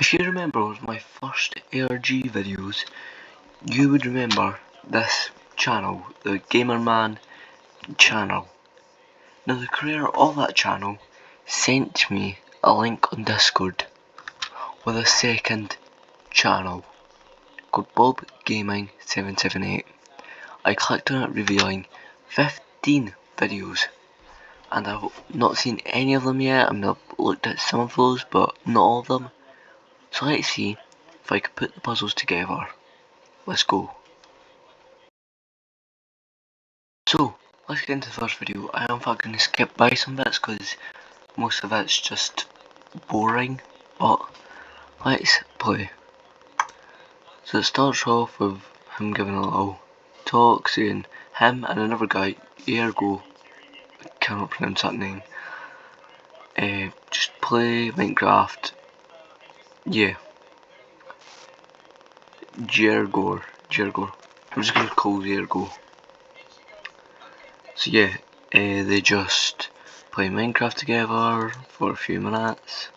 If you remember my first ARG videos, you would remember this channel, the Gamerman channel. Now the creator of that channel sent me a link on Discord with a second channel called Bob Gaming 778. I clicked on it revealing 15 videos, and I've not seen any of them yet. I've looked at some of those, but not all of them. So let's see if I can put the puzzles together. Let's go. So, let's get into the first video. I am in fact going to skip by some bits because most of it's just boring, but let's play. So it starts off with him giving a little talk saying him and another guy, Ergo, I cannot pronounce that name, just play Minecraft. Yeah. Jergor. I'm just gonna call Ergo. So yeah, they just play Minecraft together for a few minutes.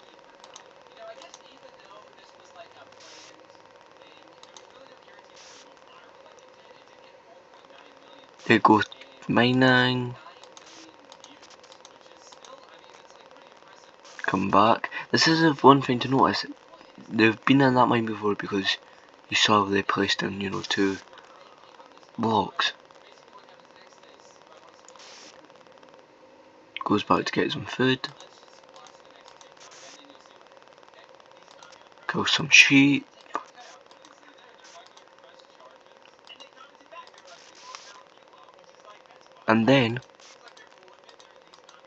They go mining, come back. This is one thing to notice. They've been in that mine before because you saw they placed in, 2 blocks. Goes back to get some food. Kills some sheep. And then,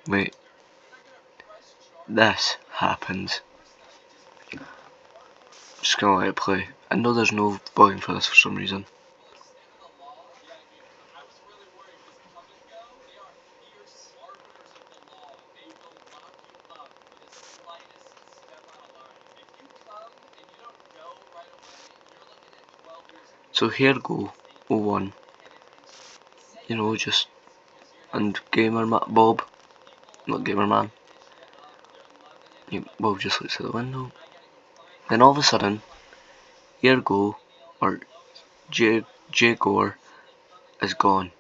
wait, this happens. Just gonna let it play. I know there's no volume for this for some reason. So here go 01, just, and Bob, not Gamerman, Bob just looks out the window. Then all of a sudden, Ergo, or Jagor, is gone.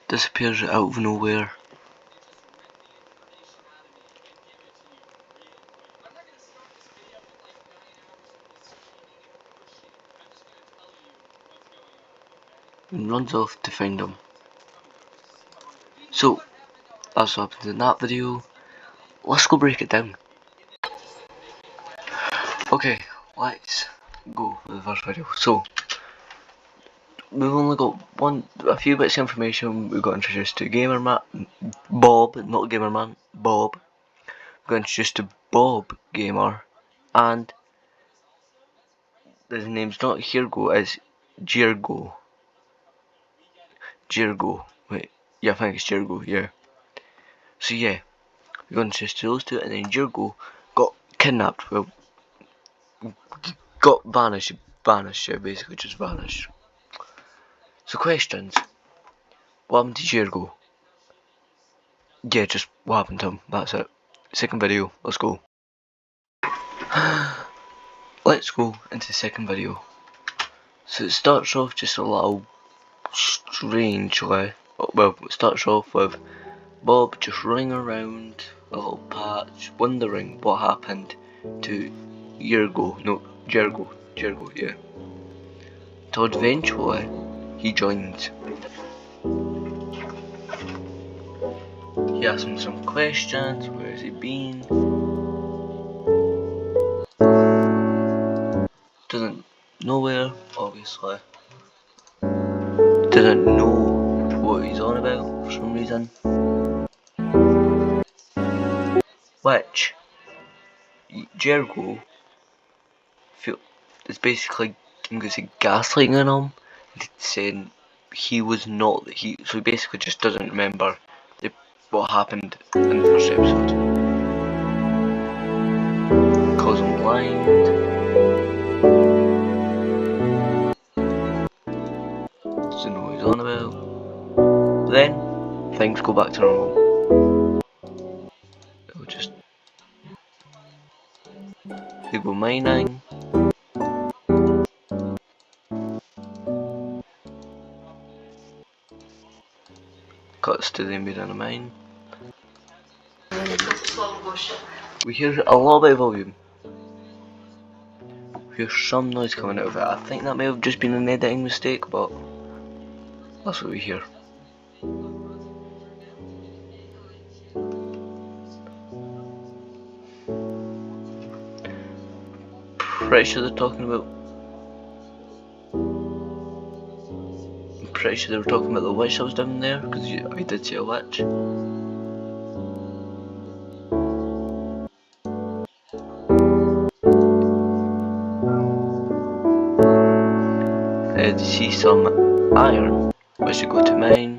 Disappears out of nowhere. And runs off to find him. So, that's what happens in that video. Let's go break it down. Okay, let's go with the first video. So, we've only got a few bits of information. We got introduced to Bob, not Gamerman, Bob. We got introduced to Bob Gamer, and his name's not Hirgo, it's Jirgo. Wait, yeah, I think it's Jirgo, yeah. So yeah, we got introduced to those two, and then Jirgo got kidnapped. Well, got vanished, yeah, basically just vanished. So questions. What happened to Jirgo? Yeah, just what happened to him, that's it. Second video, let's go. Let's go into the second video. So it starts off just a little strangely. Well, it starts off with Bob just running around a little patch, wondering what happened to Jergo, yeah. Till eventually he joins. He asks him some questions. Where has he been? Doesn't know where, obviously. Doesn't know what he's on about for some reason. Which Jericho is basically, I'm gonna say, gaslighting on him, saying he was not so he basically just doesn't remember what happened in the first episode. Calls him blind. things go back to normal. It'll just they go mining. Cuts to them being in a mine. We hear a little bit of volume. We hear some noise coming out of it. I think that may have just been an editing mistake, but that's what we hear. Pretty sure they're talking about. I'm pretty sure they were talking about the witch that was down there, because I did see a witch. To see some iron, we should go to mine.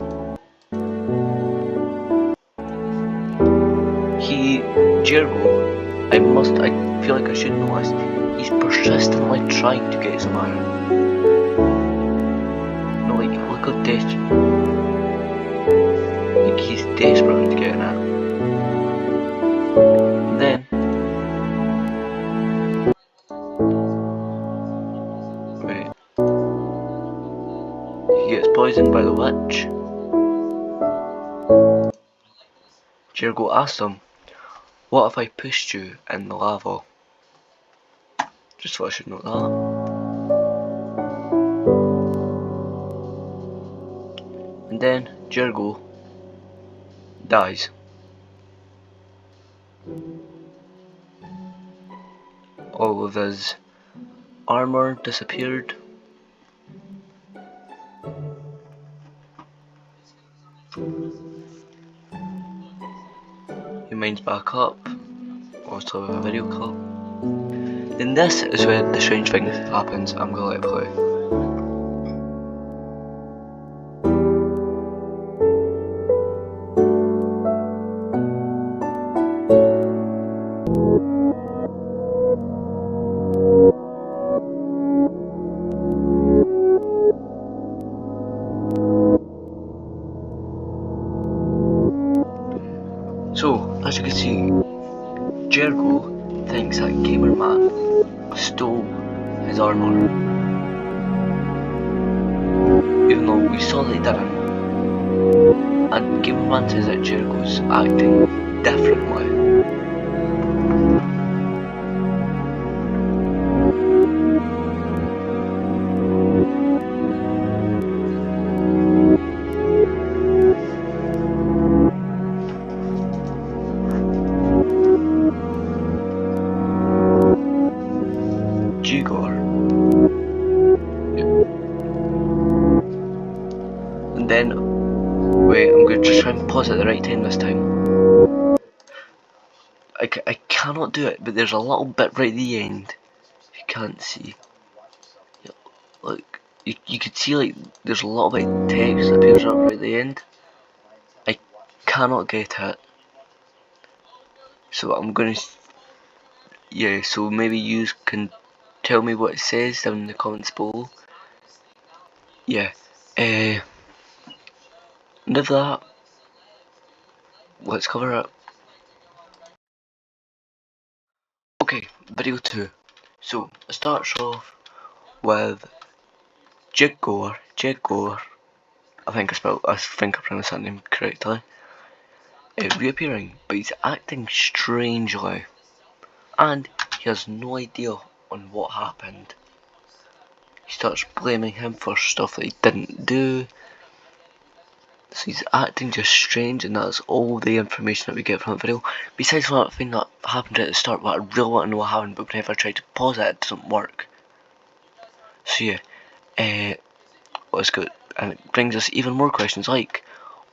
Jergo, I feel like I should know this, he's persistently trying to get some iron. No, like, look how desperate, like he's desperate to get in it. Then, wait, he gets poisoned by the witch. Jergo asks him, what if I pushed you in the lava? Just thought I should note that. And then Jergo dies. All of his armor disappeared. He mines back up. Also a video clip. Then this is where the strange thing happens. I'm gonna let it play. So, as you can see, Jergo thinks that Gamer Man stole his armor, even though we saw that he didn't. And Gamer Man says that Jergo's acting differently. And then, wait, I'm going to just try and pause at the right time this time. I cannot do it, but there's a little bit right at the end. If you can't see, like you could see like there's a little bit of text that appears up right at the end. I cannot get it, so I'm gonna. Yeah, so maybe you can tell me what it says down in the comments below. Yeah. And with that, let's cover it. Okay, video 2. So it starts off with Jigor, I think I pronounced that name correctly, reappearing, but he's acting strangely, and he has no idea on what happened. He starts blaming him for stuff that he didn't do, so he's acting just strange, and that's all the information that we get from the video. Besides that thing that happened at the start, but I really want to know what happened, but whenever I try to pause it doesn't work. So yeah, let's go, and it brings us even more questions like,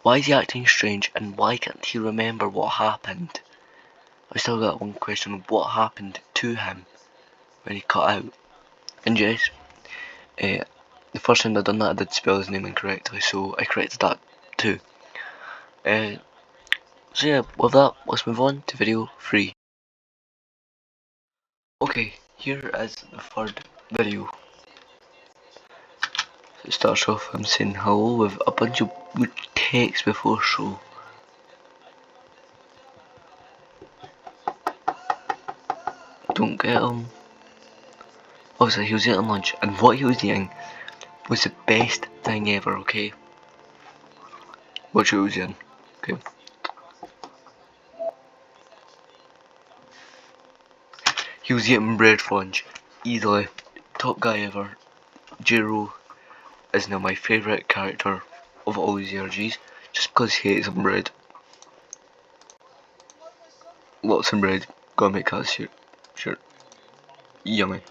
why is he acting strange, and why can't he remember what happened? I still got one question of what happened to him when he cut out. And yes, the first time I done that I did spell his name incorrectly, so I corrected that too. So yeah, with that, let's move on to video 3. Okay, here is the third video. It starts off him saying hello with a bunch of text before show. Don't get him. Obviously, he was eating lunch, and what he was eating was the best thing ever, okay? What he was eating, okay? He was eating bread for lunch. Easily. Top guy ever. Jiro is now my favourite character of all these ERGs, just because he ate some bread. Lots of bread. Gotta make that shirt. Yummy.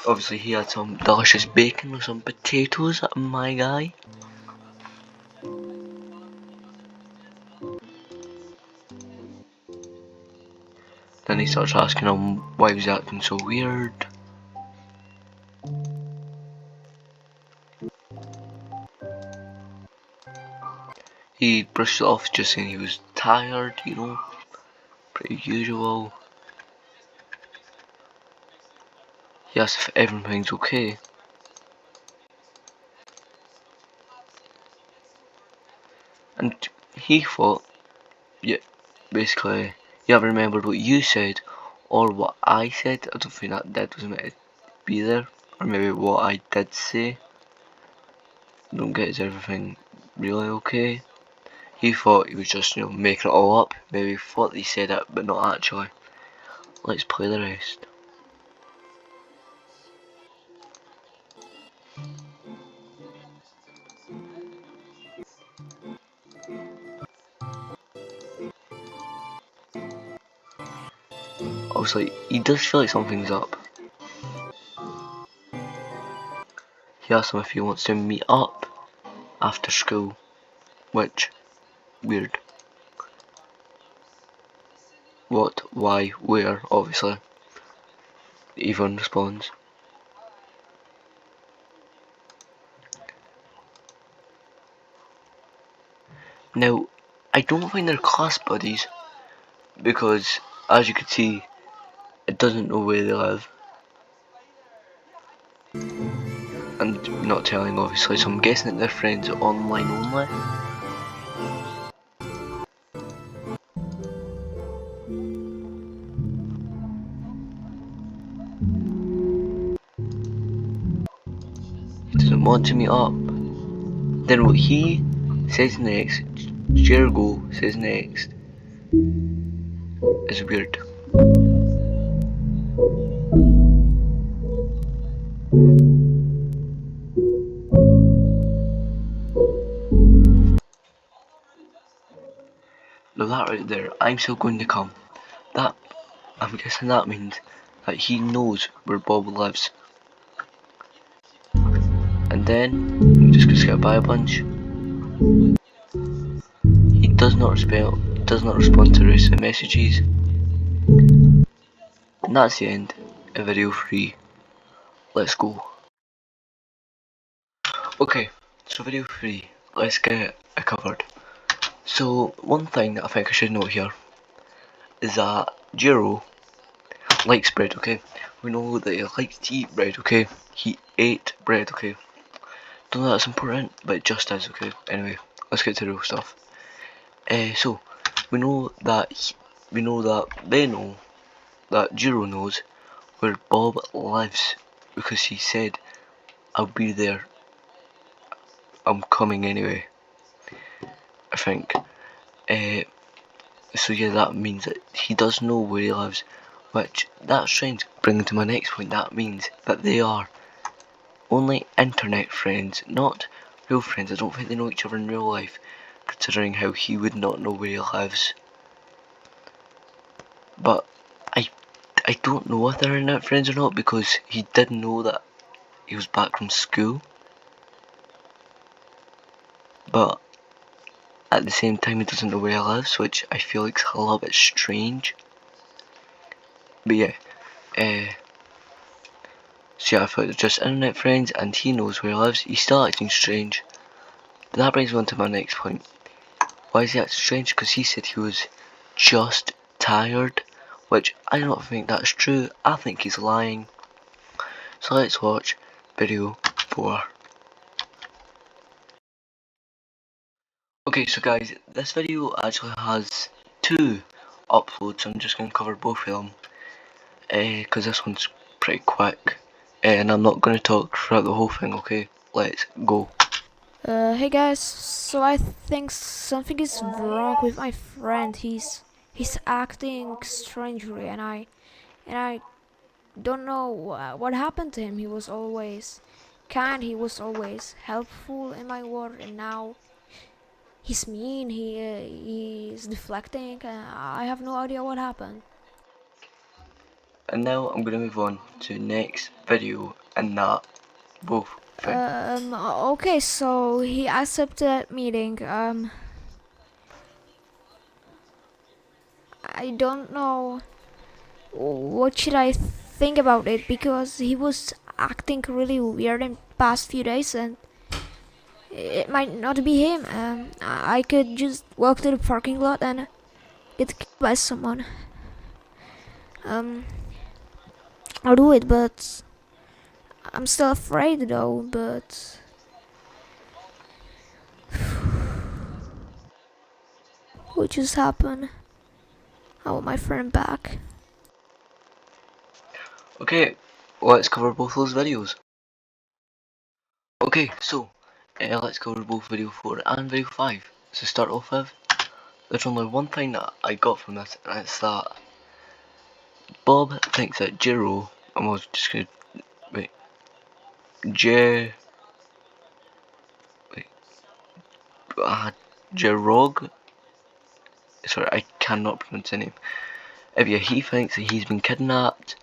Obviously he had some delicious bacon with some potatoes, my guy. Then he starts asking him why he was acting so weird. He brushed it off just saying he was tired, you know, pretty usual. He asked if everything's okay. And he thought, yeah, basically, you haven't remembered what you said or what I said. I don't think that was meant to be there. Or maybe what I did say. I don't get, is everything really okay? He thought he was just, making it all up. Maybe thought he said it, but not actually. Let's play the rest. Obviously, he does feel like something's up. He asks him if he wants to meet up after school, which, weird. What, why, where, obviously. Yvonne responds. Now, I don't think they're class buddies, because, as you can see, it doesn't know where they live. And not telling, obviously, so I'm guessing that they're friends online only. He doesn't want to meet up. Then what he says next, Jergo says next, is weird. Now that right there, I'm still going to come. That, I'm guessing that means that he knows where Bob lives. And then, I'm just gonna skip by a bunch. He does not respond to the rest of the messages. And that's the end of video 3. Let's go. Okay, so video 3, let's get it covered. So, one thing that I think I should note here is that Jiro likes bread, okay? We know that he likes to eat bread, okay? He ate bread, okay? Don't know that's important, but it just is, okay? Anyway, let's get to the real stuff. So, we know that they know that Jiro knows where Bob lives because he said, I'll be there. I'm coming anyway. I think. So yeah, that means that he does know where he lives, which that's strange. Bringing to my next point, that means that they are only internet friends, not real friends. I don't think they know each other in real life, considering how he would not know where he lives. But I don't know if they're internet friends or not because he did know that he was back from school. But at the same time, he doesn't know where he lives, which I feel like is a little bit strange. But yeah, so yeah, I thought they're just internet friends and he knows where he lives. He's still acting strange. But that brings me on to my next point. Why is he acting strange? Because he said he was just tired, which I don't think that's true. I think he's lying. So let's watch video 4. Okay, so guys, this video actually has two uploads. I'm just going to cover both of them, because this one's pretty quick, and I'm not going to talk throughout the whole thing. Okay, let's go. Hey guys, so I think something is wrong with my friend. He's acting strangely, and I don't know what happened to him. He was always kind. He was always helpful in my work, and now he's mean. He's deflecting. I have no idea what happened. And now I'm going to move on to the next video and that both thing. Okay, so he accepted that meeting. I don't know what should I think about it, because he was acting really weird in past few days, and it might not be him. I could just walk to the parking lot and get killed by someone. Um, I'll do it, but I'm still afraid though. But what just happened? I want my friend back. Okay, let's cover both those videos. Okay, so let's cover both video 4 and video 5. To start off with, there's only one thing that I got from this, and it's that Bob thinks that Jiro, I was just gonna wait, J, wait, Jirog. Sorry, I cannot pronounce the name. Yeah, he thinks that he's been kidnapped,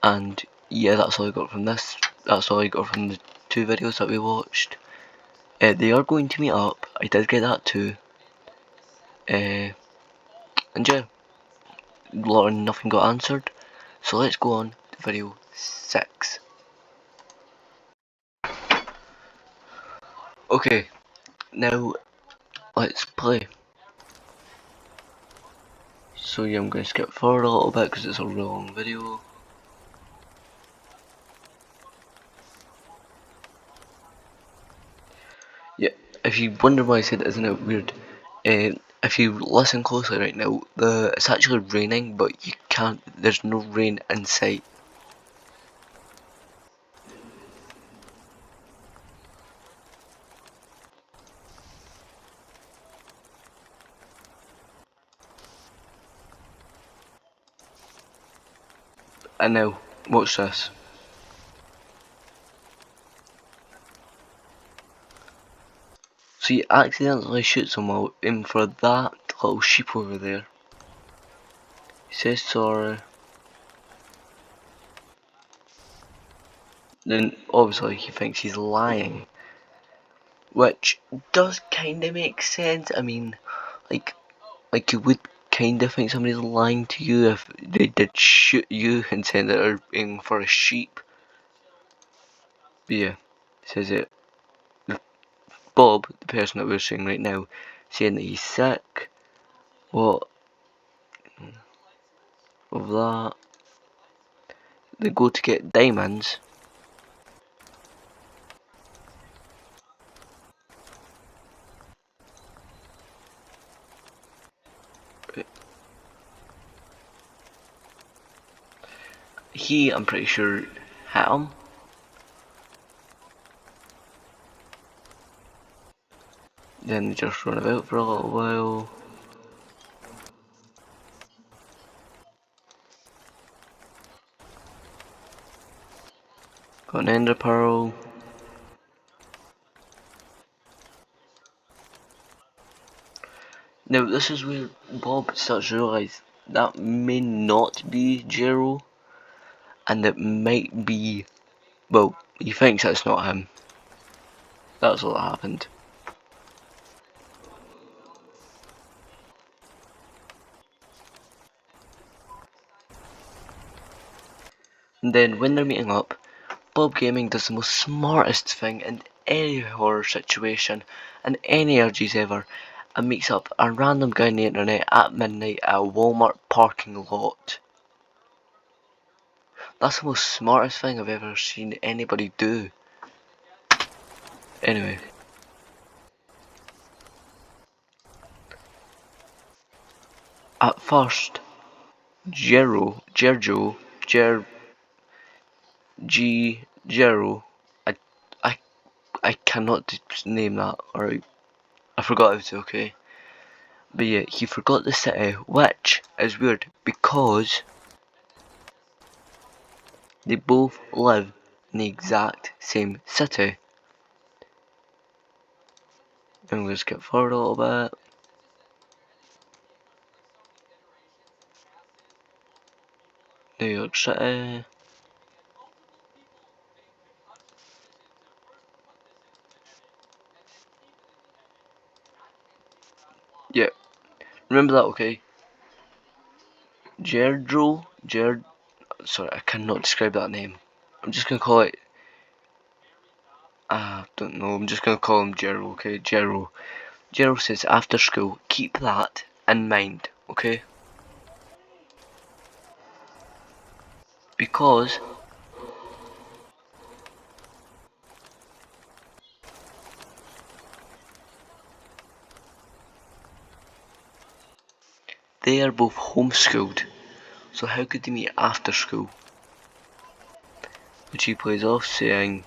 and yeah, that's all I got from this. That's all I got from the two videos that we watched. They are going to meet up. I did get that too. And yeah, nothing got answered. So let's go on to video 6. Okay, now let's play. So yeah, I'm going to skip forward a little bit because it's a real long video. Yeah, if you wonder why I said isn't it weird, if you listen closely right now, it's actually raining, but you can't. There's no rain in sight. And now, watch this. So you accidentally shoot someone aim for that little sheep over there. He says sorry. Then obviously he thinks he's lying, which does kind of make sense. I mean, like you would kind of think somebody's lying to you if they did shoot you and saying that they're aiming for a sheep. But yeah, says it. Bob, the person that we're seeing right now, saying that he's sick. What of that? They go to get diamonds. I'm pretty sure, hit him. Then they just run about for a little while. Got an ender pearl. Now this is where Bob starts to realise that may not be Jero, and it might be, well, he thinks it's not him. That's all that happened. And then when they're meeting up, Bob Gaming does the most smartest thing in any horror situation and any RGs ever, and meets up a random guy on the internet at midnight at a Walmart parking lot. That's the most smartest thing I've ever seen anybody do. Anyway. At first, Gerjo, Gero, I, I, I cannot name that, alright? I forgot it, okay? But yeah, he forgot the city, which is weird because they both live in the exact same city. I'm gonna skip forward a little bit. New York City. Yeah, remember that, okay? Sorry, I cannot describe that name. I'm just gonna call it, don't know, I'm just gonna call him Jero, okay? Jero says after school, keep that in mind, okay? Because they are both homeschooled, so how could they meet after school? Which he plays off saying,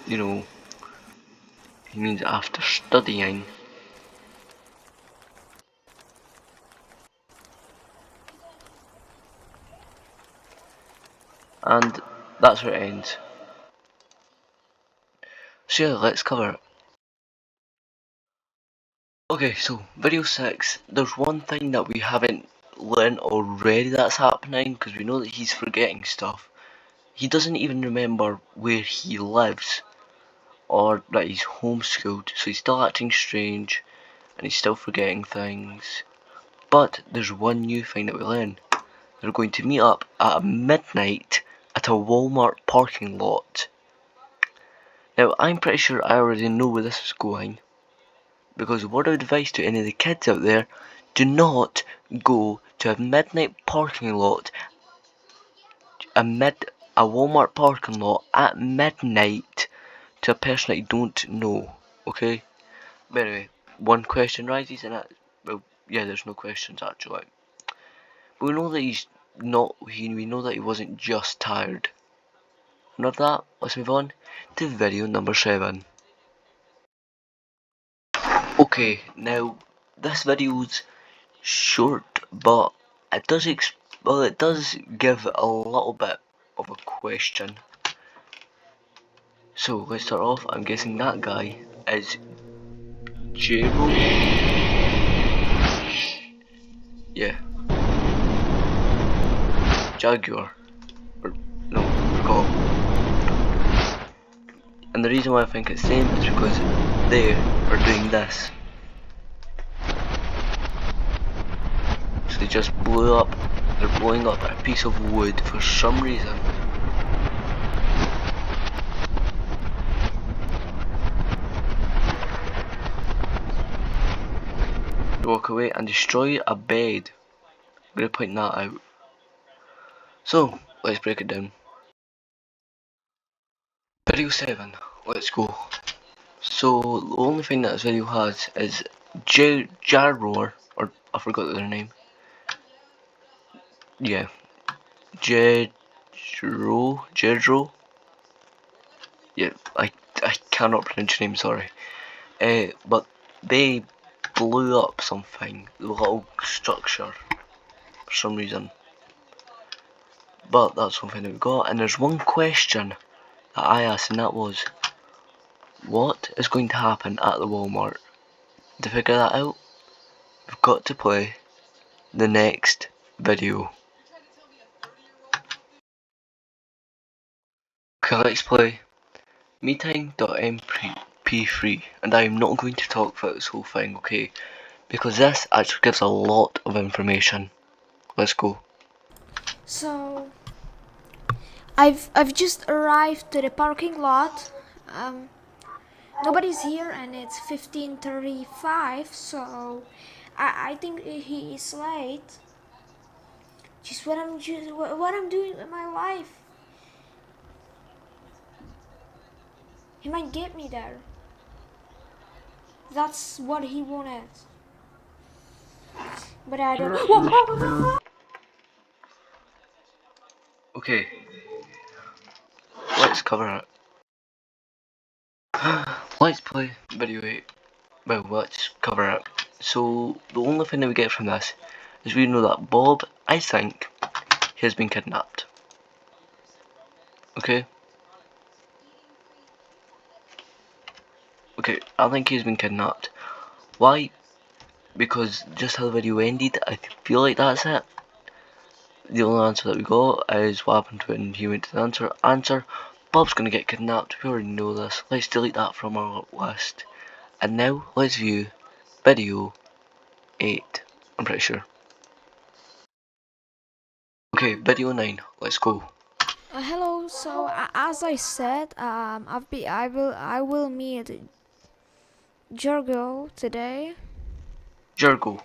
you know, he means after studying. And that's where it ends. So yeah, let's cover it. Okay, so video 6, there's one thing that we haven't learned already that's happening, because we know that he's forgetting stuff. He doesn't even remember where he lives, or that he's homeschooled, so he's still acting strange, and he's still forgetting things. But there's one new thing that we learn. They're going to meet up at midnight at a Walmart parking lot. Now, I'm pretty sure I already know where this is going, because word of advice to any of the kids out there, do not go to a midnight parking lot, a Walmart parking lot at midnight to a person that you don't know, okay? But anyway, one question rises and that, well, yeah, there's no questions actually. But we know that he's not, we know that he wasn't just tired. Not that, let's move on to video number 7. Okay, now, this video's short, but it does give a little bit of a question. So let's start off. I'm guessing that guy is Jabo. Yeah, Jaguar. Or no, forgot. And the reason why I think it's same is because they are doing this. So they just blew up. They're blowing up a piece of wood for some reason. They walk away and destroy a bed. I'm gonna point that out. So let's break it down. Video 7. Let's go. So the only thing that this video has is Jarroar, or I forgot their name. Yeah, Jedro. Yeah, I cannot pronounce your name. Sorry. But they blew up something, the little structure, for some reason. But that's something that we got. And there's one question that I asked, and that was, what is going to happen at the Walmart? To figure that out, we've got to play the next video. Okay, let's play meeting.mp3, and I am not going to talk about this whole thing, okay? Because this actually gives a lot of information. Let's go. So I've just arrived to the parking lot. Nobody's here, and it's 15:35. So I think he is late. Just what I'm doing with my life. He might get me there. That's what he wanted. But I don't. Okay, let's cover it. Let's play video 8. Well, let's cover it. So, the only thing that we get from this is we know that Bob, I think, has been kidnapped. Okay? Okay, I think he's been kidnapped. Why? Because just how the video ended, I feel like that's it. The only answer that we got is what happened when he went to the answer. Bob's gonna get kidnapped. We already know this. Let's delete that from our list. And now let's view video 8. I'm pretty sure. Okay, video 9. Let's go. Hello. So as I said, I will meet Jorgo today, Jurgo.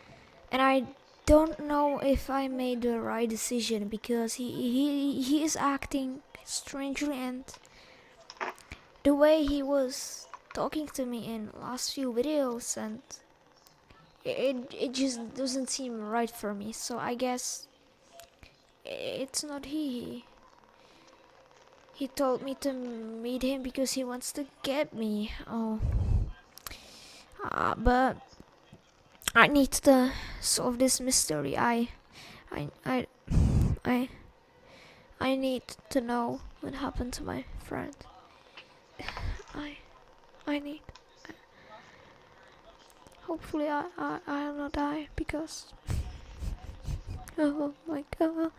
and I don't know if I made the right decision because he is acting strangely, and the way he was talking to me in last few videos, and it just doesn't seem right for me. So I guess it's not he. He told me to meet him because he wants to get me. Oh, but I need to solve this mystery. I, I, I, I need to know what happened to my friend. I, I need. Hopefully, I'll not die because. Oh my god.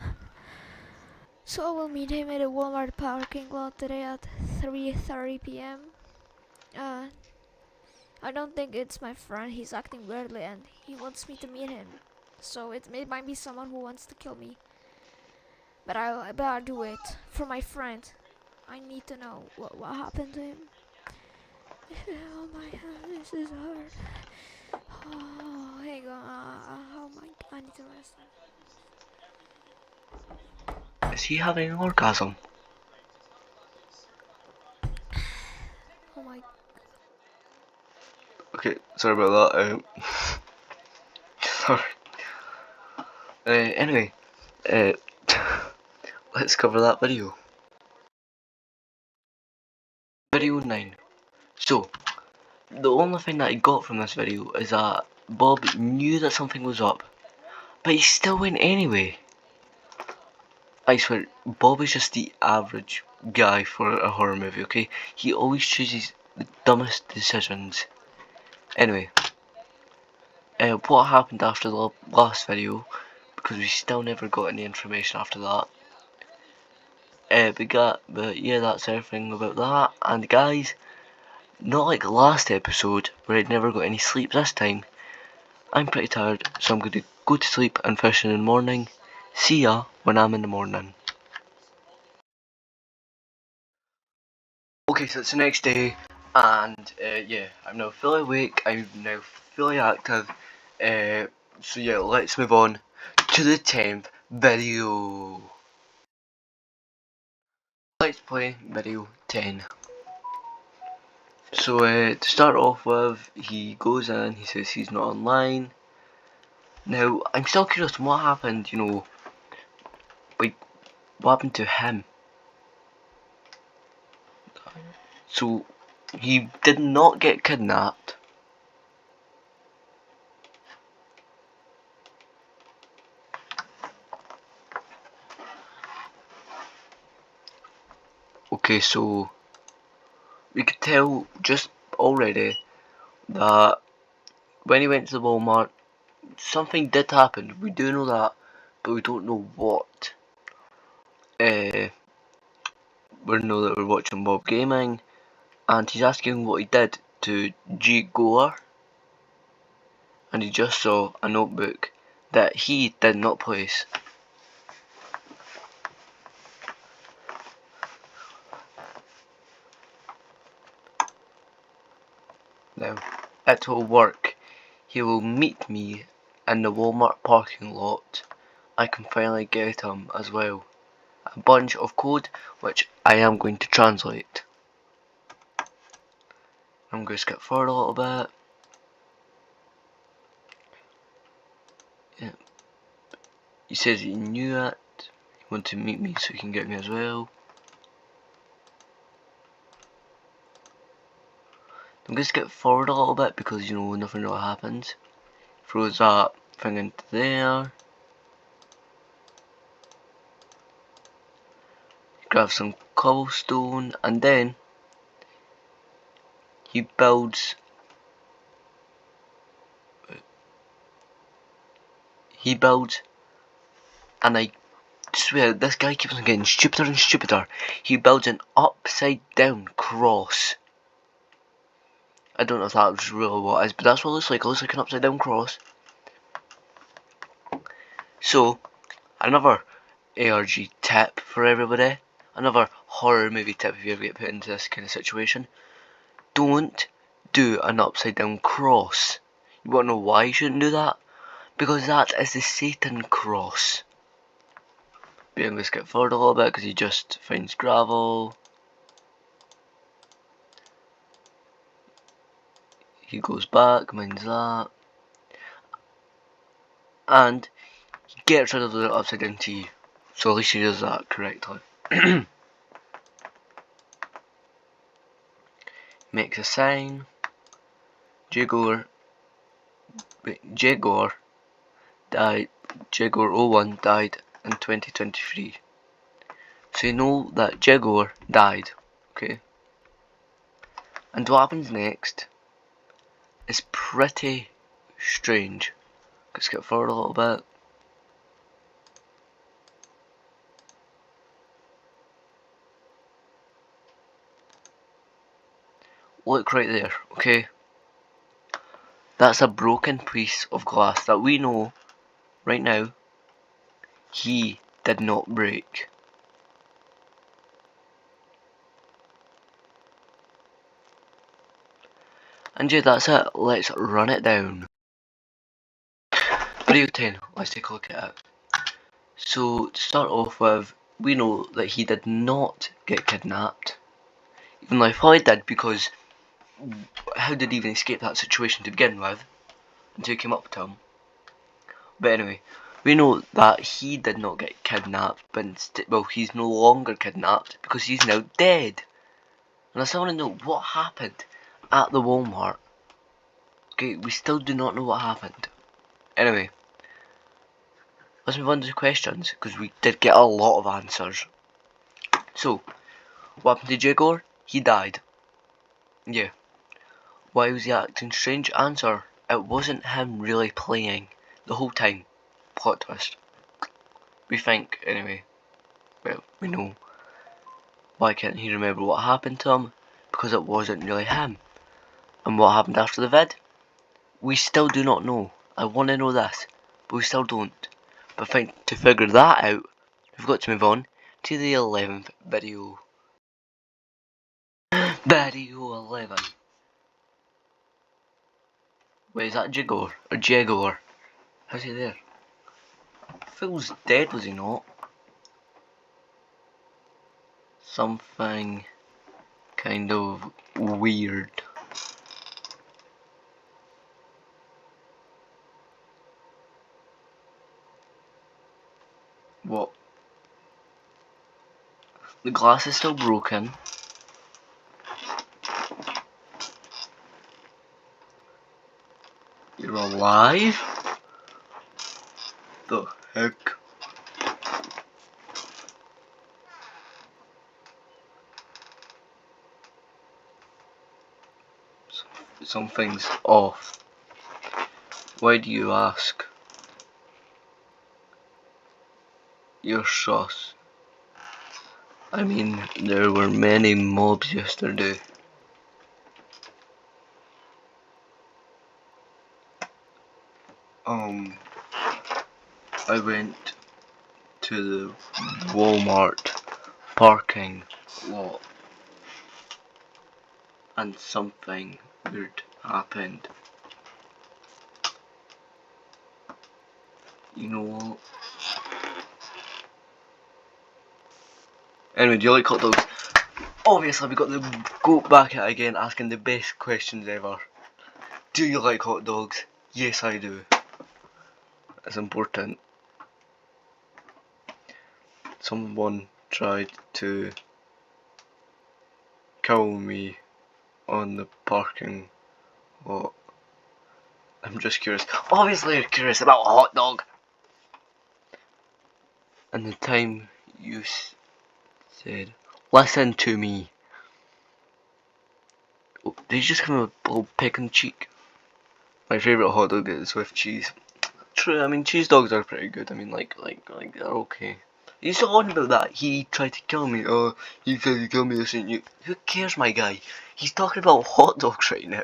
So I will meet him at a Walmart parking lot today at 3:30 p.m. Uh, I don't think it's my friend. He's acting weirdly and he wants me to meet him. So it might be someone who wants to kill me. But I'll do it for my friend. I need to know what happened to him. Oh my god, this is hard. Oh, hang on. Oh my, I need to rest. Is he having an orgasm? Oh my. Okay, sorry about that. Sorry. Anyway, uh, let's cover that video. Video 9. So, the only thing that I got from this video is that Bob knew that something was up, but he still went anyway. I swear, Bob is just the average guy for a horror movie, okay? He always chooses the dumbest decisions. Anyway, what happened after the last video, because we still never got any information after that. But yeah, that's everything about that. And guys, not like last episode where I'd never got any sleep this time. I'm pretty tired, so I'm going to go to sleep and fish in the morning. See ya when I'm in the morning. Okay, so it's the next day, and yeah, I'm now fully awake, I'm now fully active, so yeah, let's move on to the 10th video. Let's play video 10. So to start off with, he goes in, he says he's not online. Now, I'm still curious what happened, like, what happened to him? So, he did not get kidnapped. Okay, so we could tell just already that when he went to the Walmart, something did happen. We do know that, but we don't know what. We know that we're watching Bob Gaming, and he's asking what he did to G Gore, and he just saw a notebook that he did not place. Now, it will work. He will meet me in the Walmart parking lot. I can finally get him as well. A bunch of code which I am going to translate. I'm going to skip forward a little bit. Yeah. He says he knew it. He wanted to meet me so he can get me as well. I'm going to skip forward a little bit because, you know, nothing really happens. Throws that thing into there. Grabs some cobblestone and then he builds and I swear this guy keeps on getting stupider and stupider. He builds an upside down cross. I don't know if that's really what it is, but that's what it looks like. It looks like an upside down cross. So, another ARG tip for everybody. Another horror movie tip if you ever get put into this kind of situation. Don't do an upside down cross. You want to know why you shouldn't do that? Because that is the Satan cross. But I'm going to skip forward a little bit because he just finds gravel. He goes back, mines that. And he gets rid of the upside down T. So at least he does that correctly. Makes a sign. Jagor died. Jagor01 died in 2023. So you know that Jagor died. Okay. And what happens next is pretty strange. Let's skip forward a little bit. Look right there, okay? That's a broken piece of glass that we know right now he did not break. And yeah, that's it. Let's run it down. Video 10. Let's take a look at it. So, to start off with, we know that he did not get kidnapped. Even though I thought he did, because how did he even escape that situation to begin with? Until he came up to him. But anyway, we know that he did not get kidnapped, but well, he's no longer kidnapped because he's now dead. And I still want to know what happened at the Walmart. Okay, we still do not know what happened. Anyway, let's move on to the questions, because we did get a lot of answers. So, what happened to Jagor? He died. Yeah. Why was he acting strange? Answer, it wasn't him really playing the whole time. Plot twist. We think, anyway. Well, we know. Why can't he remember what happened to him? Because it wasn't really him. And what happened after the vid? We still do not know. I want to know this, but we still don't. But to figure that out, we've got to move on to the 11th video. Video 11. Wait, is that Jagor? Or Jagor? How's he there? Phil's dead, was he not? Something kind of weird. What? The glass is still broken. You're alive? The heck? Something's off. Why do you ask? You're sus. I mean, there were many mobs yesterday. I went to the Walmart parking lot and something weird happened. You know what? Anyway, do you like hot dogs? Obviously, we got to go back at it again, asking the best questions ever. Do you like hot dogs? Yes, I do. It's important. Someone tried to kill me on the parking lot. I'm just curious. Obviously you're curious about a hot dog. And the time you said, listen to me. Oh, did you just come with a little peck in the cheek? My favourite hot dog is with cheese. True, I mean cheese dogs are pretty good. I mean like they're okay. He's still on about that. He tried to kill me. Oh, he tried to kill me. Listen, you. Who cares, my guy? He's talking about hot dogs right now.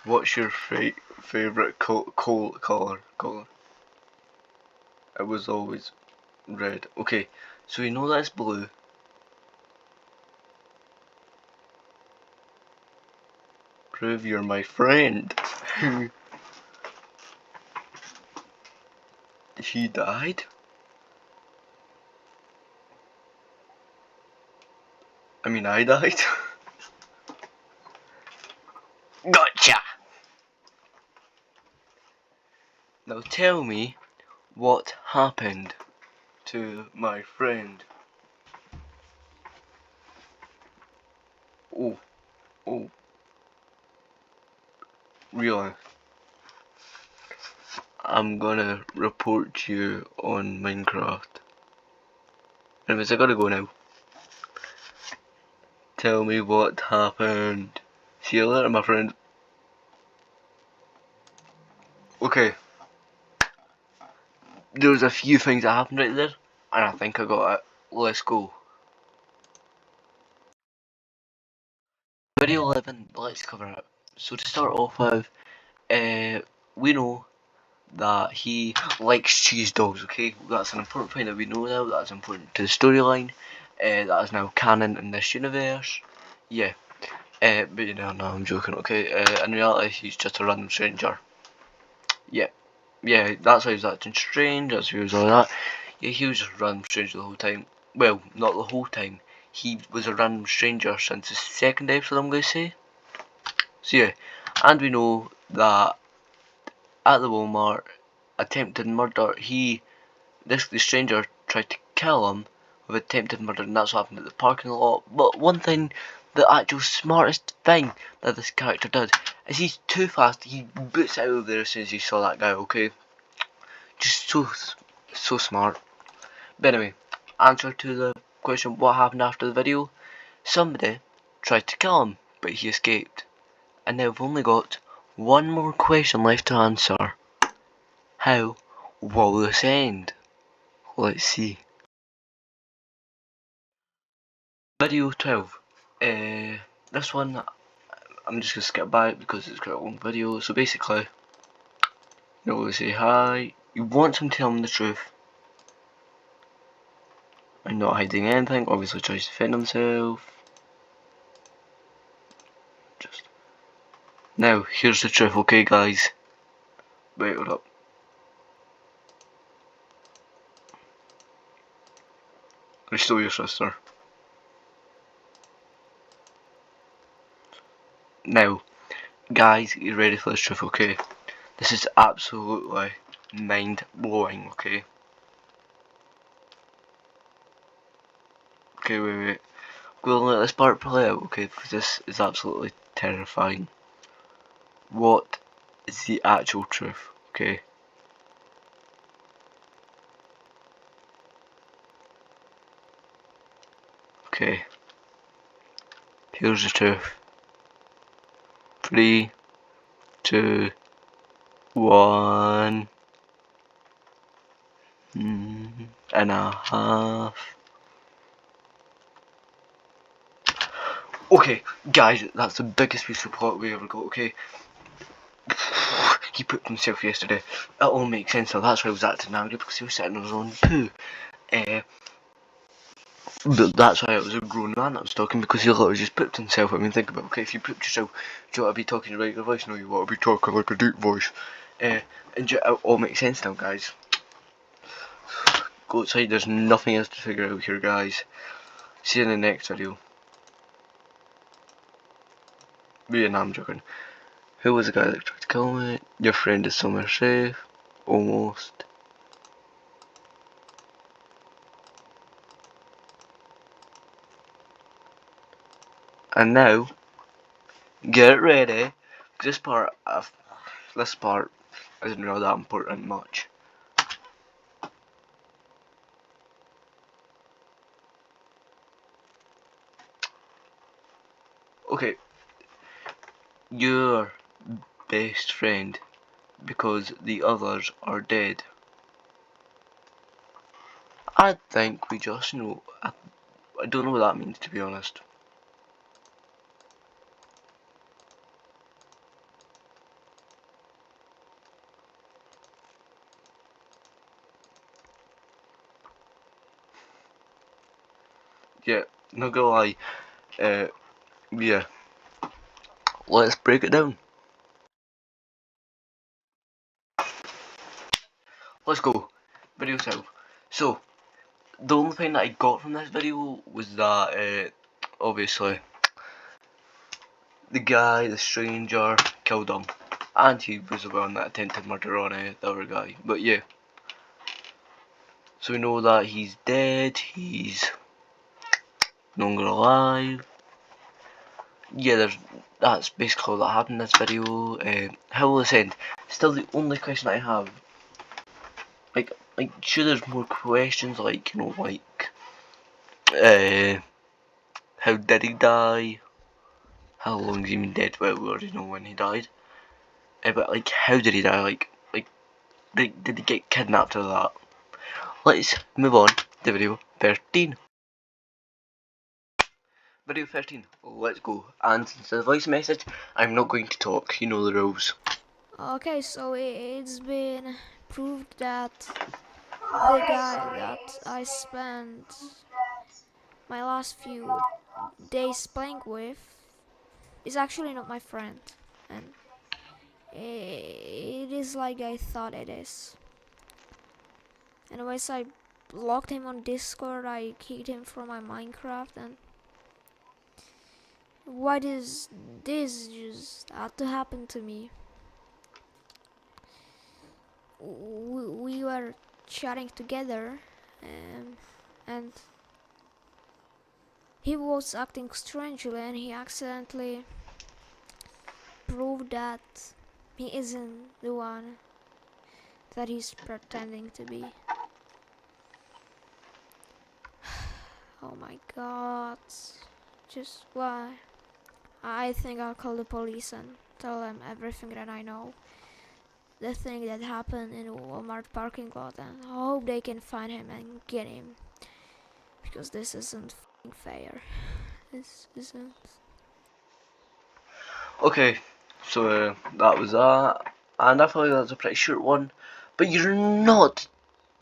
What's your favourite colour? It was always red. Okay, so you know that's blue. Prove you're my friend. He died? I mean, I died. Gotcha! Now tell me what happened to my friend. Oh, oh, really? I'm gonna report you on Minecraft. Anyways, I gotta go now. Tell me what happened. See you later, my friend. Okay, there's a few things that happened right there, and I think I got it. Let's go. Video 11, let's cover it. So to start off with, we know that he likes cheese dogs, okay? That's an important thing that we know now, that's important to the storyline. That is now canon in this universe. Yeah. But you know, no, I'm joking, okay? In reality, he's just a random stranger. Yeah. Yeah, that's why he was acting strange, that's why he was all that. Yeah, he was just a random stranger the whole time. Well, not the whole time. He was a random stranger since the second episode, I'm going to say. So yeah, and we know that at the Walmart, attempted murder, the stranger tried to kill him with attempted murder, and that's what happened at the parking lot. But one thing, the actual smartest thing that this character did, is he's too fast, he boots out of there as soon as he saw that guy, okay? Just so smart. But anyway, answer to the question, what happened after the video? Somebody tried to kill him, but he escaped. And now we've only got one more question left to answer. How will this end? Let's see. Video 12. This one, I'm just going to skip by it because it's quite a long video. So basically, you know, we say hi. You want him to tell him the truth. I'm not hiding anything. Obviously tries to defend himself. Just now, here's the truth, okay guys? Wait, hold up. I stole your sister. Now, guys, you ready for this truth, okay? This is absolutely mind-blowing, okay? Okay, wait. We'll let this part play out, okay? Because this is absolutely terrifying. What is the actual truth, okay? Okay. Here's the truth. 3, 2, 1 and a half. Okay, guys, that's the biggest piece of plot we ever got, okay? He pooped himself yesterday. It all makes sense now, that's why he was acting angry, because he was sitting on his own poo. But that's why I was a grown man that was talking, because he literally just pooped himself. I mean, think about it, okay, if you pooped yourself, do you want to be talking in a regular voice? No, you want to be talking like a deep voice. And it all makes sense now, guys. Go outside, there's nothing else to figure out here, guys. See you in the next video. I'm joking. Who was the guy that tried to kill me? Your friend is somewhere safe. Almost. And now, get ready. This part isn't really that important much. Okay, your best friend because the others are dead. I think we just know. I don't know what that means, to be honest. Yeah, not gonna lie. Yeah, let's break it down. Let's go. Video itself. So, the only thing that I got from this video was that, obviously, the guy, the stranger, killed him. And he was the one that attempted murder on the other guy. But yeah. So we know that he's dead, he's no longer alive. Yeah, that's basically all that happened in this video. How will this end? Still the only question I have. Like, sure there's more questions, like, you know, like, how did he die? How long has he been dead? Well, we already know when he died. But, like, how did he die? Like, did he get kidnapped or that? Let's move on to video 13. Video 13, let's go. And since it's a voice message, I'm not going to talk, you know the rules. Okay, so it's been proved that the guy that I spent my last few days playing with is actually not my friend, and it is like I thought it is. Anyways, I blocked him on Discord, I kicked him from my Minecraft, and why does this just had to happen to me? We were chatting together, and he was acting strangely, and he accidentally proved that he isn't the one that he's pretending to be. Oh my god. Just why? I think I'll call the police and tell them everything that I know. The thing that happened in the Walmart parking lot, and I hope they can find him and get him. Because this isn't fair. This isn't. Okay, so that was that. And I feel like that's a pretty short one. But you're not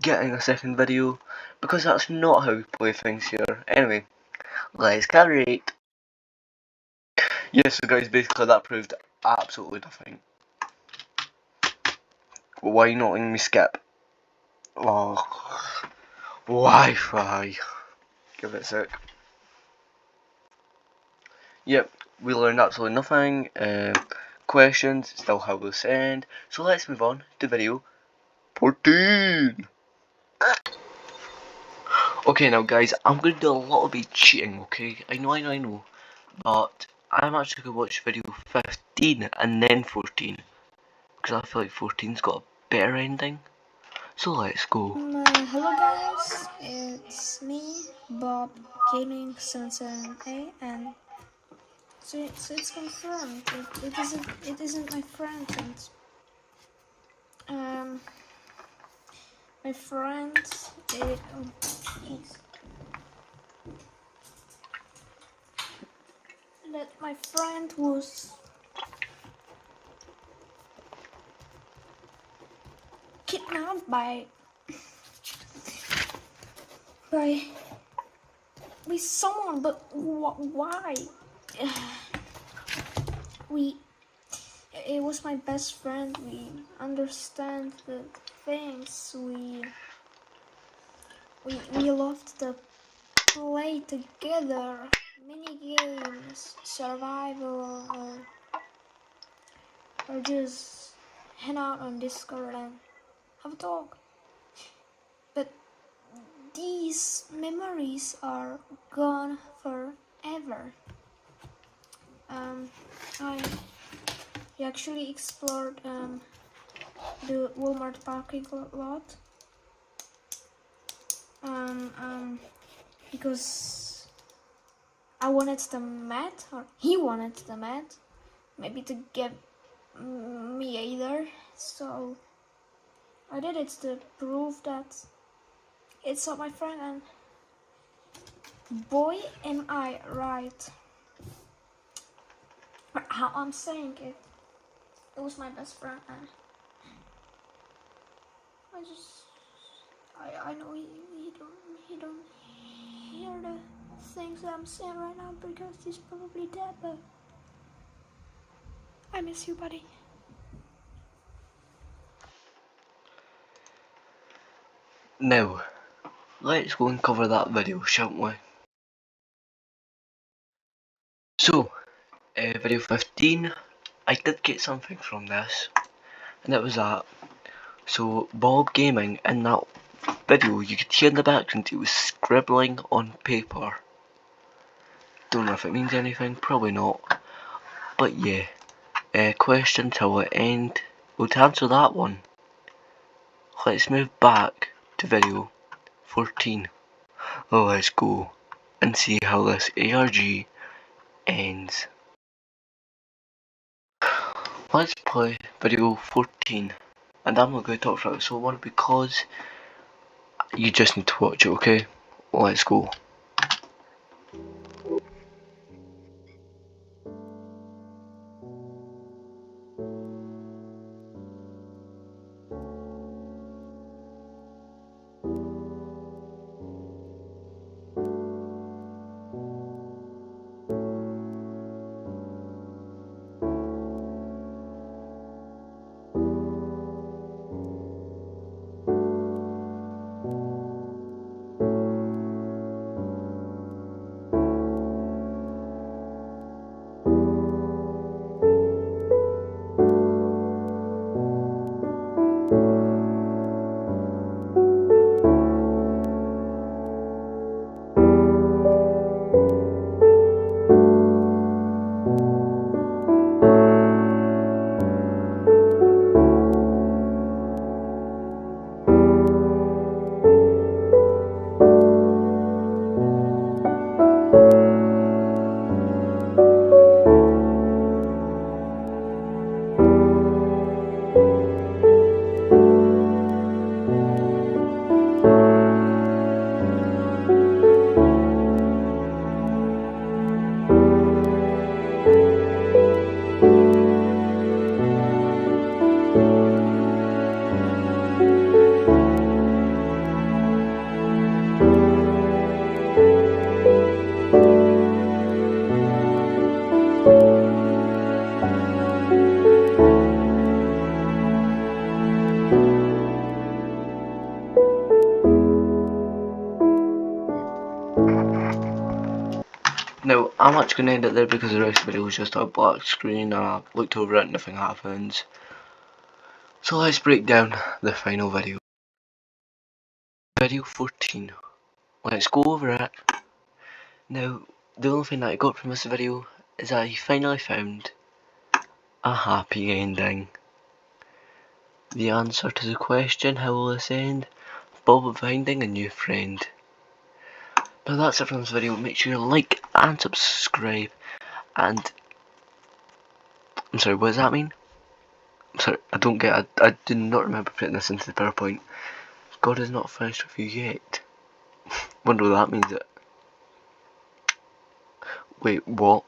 getting a second video because that's not how we play things here. Anyway, let's carry it. Yes, so guys, basically that proved absolutely nothing. Why not letting me skip? Oh, Wi-Fi. Give it a sec. Yep, we learned absolutely nothing. Questions still how this end. So let's move on to video 14. Okay, now guys, I'm going to do a little bit cheating, okay? I know. But I'm actually going to watch video 15 and then 14. Because I feel like 14's got a better ending. So let's go. Hello guys, it's me, Bob Gaming 77A, and so it's confirmed. It isn't my friend, and my friend. That my friend was kidnapped by someone, but why? It was my best friend. We understand the things. We loved to play together, mini games, survival, or just hang out on Discord and have a dog. But these memories are gone forever. I actually explored the Walmart parking lot because I wanted the mat, or he wanted the mat, maybe to get me either. So I did it to prove that it's not my friend, and boy am I right. But how I'm saying it, it was my best friend, and I know he don't hear the things that I'm saying right now because he's probably dead, but I miss you, buddy. Now, let's go and cover that video, shan't we? So, video 15, I did get something from this, and it was that. So, Bob Gaming, in that video, you could hear in the background he was scribbling on paper. Don't know if it means anything, probably not. But yeah, question till the end. Well, to answer that one, let's move back to video 14. Let's go and see how this ARG ends. Let's play video 14. And I'm not going to talk for episode 1 because you just need to watch it, okay? Let's go. Now, I'm actually going to end it there because the rest of the video was just a black screen and I looked over it and nothing happens. So let's break down the final video. Video 14. Let's go over it. Now, the only thing that I got from this video is that he finally found a happy ending. The answer to the question, how will this end? Bob finding a new friend. Now that's it from this video. Make sure you like and subscribe. And I'm sorry, what does that mean? I'm sorry, I don't get it. I do not remember putting this into the PowerPoint. God is not finished with you yet. Wonder what that means. Wait, what?